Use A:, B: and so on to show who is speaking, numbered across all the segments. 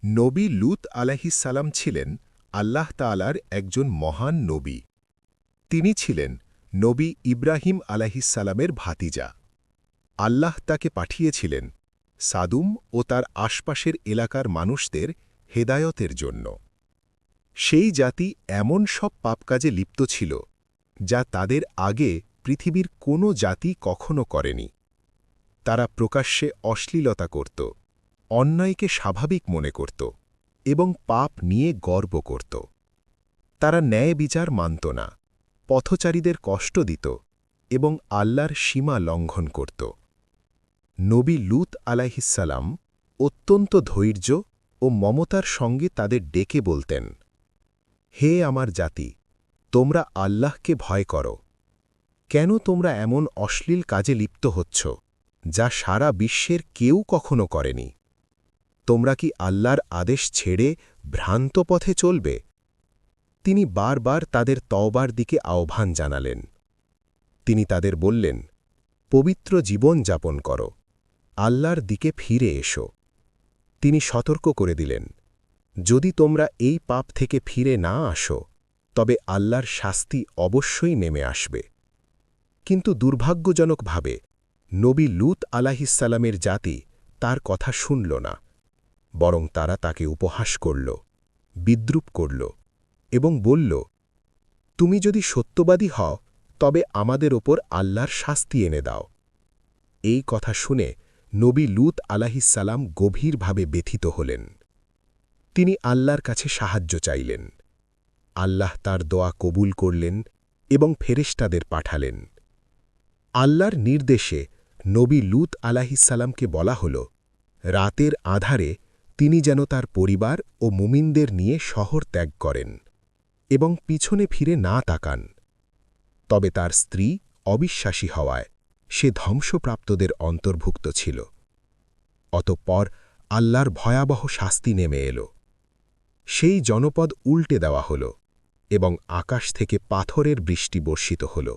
A: নবী লূত আলাইহিসসালাম ছিলেন আল্লাহ তাআলার একজন মহান নবী। তিনি ছিলেন নবী ইব্রাহিম আলাইহিসসালামের ভাতিজা। আল্লাহ তাকে পাঠিয়েছিলেন সাদুম ও তার আশপাশের এলাকার মানুষদের হেদায়তের জন্য। সেই জাতি এমন সব পাপকাজে লিপ্ত ছিল যা তাদের আগে পৃথিবীর কোনো জাতি কখনো করেনি। তারা প্রকাশ্যে অশ্লীলতা করত, অন্যায়কে স্বাভাবিক মনে করত এবং পাপ নিয়ে গর্ব করত। তারা ন্যায় বিচার মানত না, পথচারীদের কষ্ট দিত এবং আল্লাহর সীমা লঙ্ঘন করত। নবী লূত আলাইহিসসালাম অত্যন্ত ধৈর্য ও মমতার সঙ্গে তাদের ডেকে বলতেন, হে আমার জাতি, তোমরা আল্লাহকে ভয় করো। কেন তোমরা এমন অশ্লীল কাজে লিপ্ত হচ্ছ যা সারা বিশ্বের কেউ কখনো করেনি? তোমরা কি আল্লাহর আদেশ ছেড়ে ভ্রান্ত পথে চলবে? তিনি বারবার তাদের তওবার দিকে আহ্বান জানালেন। তিনি তাদের বললেন, পবিত্র জীবন যাপন করো, আল্লাহর দিকে ফিরে এসো। তিনি সতর্ক করে দিলেন, যদি তোমরা এই পাপ থেকে ফিরে না আসো তবে আল্লাহর শাস্তি অবশ্যই নেমে আসবে। কিন্তু দুর্ভাগ্যজনকভাবে নবী লূত আলাইহিসসালামের জাতি তার কথা শুনল না, বরং তারা তাকে উপহাস করল, বিদ্রূপ করল এবং বলল, তুমি যদি সত্যবাদী হও তবে আমাদের ওপর আল্লাহর শাস্তি এনে দাও। এই কথা শুনে নবী লূত আলাইহিসসালাম গভীরভাবে ব্যথিত হলেন। তিনি আল্লাহর কাছে সাহায্য চাইলেন। আল্লাহ তার দোয়া কবুল করলেন এবং ফেরেশতাদের পাঠালেন। আল্লাহর নির্দেশে নবী লূত আলাইহিসসালামকে বলা হল, রাতের আঁধারে তিনি যেন তার পরিবার ও মুমিনদের নিয়ে শহর ত্যাগ করেন এবং পিছনে ফিরে না তাকান। তবে তার স্ত্রী অবিশ্বাসী হওয়ায় সে ধ্বংসপ্রাপ্তদের অন্তর্ভুক্ত ছিল। অতঃপর আল্লাহর ভয়াবহ শাস্তি নেমে এল। সেই জনপদ উল্টে দেওয়া হল এবং আকাশ থেকে পাথরের বৃষ্টি বর্ষিত হল।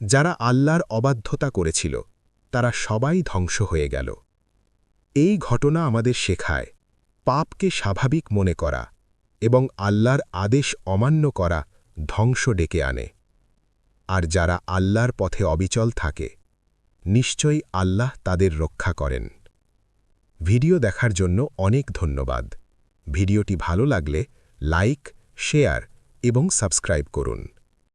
A: যারা আল্লাহর অবাধ্যতা করেছিল তারা সবাই ধ্বংস হয়ে গেল। এই ঘটনা আমাদের শেখায়, পাপকে স্বাভাবিক মনে করা এবং আল্লাহর আদেশ অমান্য করা ধ্বংস ডেকে আনে। আর যারা আল্লাহর পথে অবিচল থাকে, নিশ্চয়ই আল্লাহ তাদের রক্ষা করেন। ভিডিও দেখার জন্য অনেক ধন্যবাদ। ভিডিওটি ভালো লাগলে লাইক, শেয়ার এবং সাবস্ক্রাইব করুন।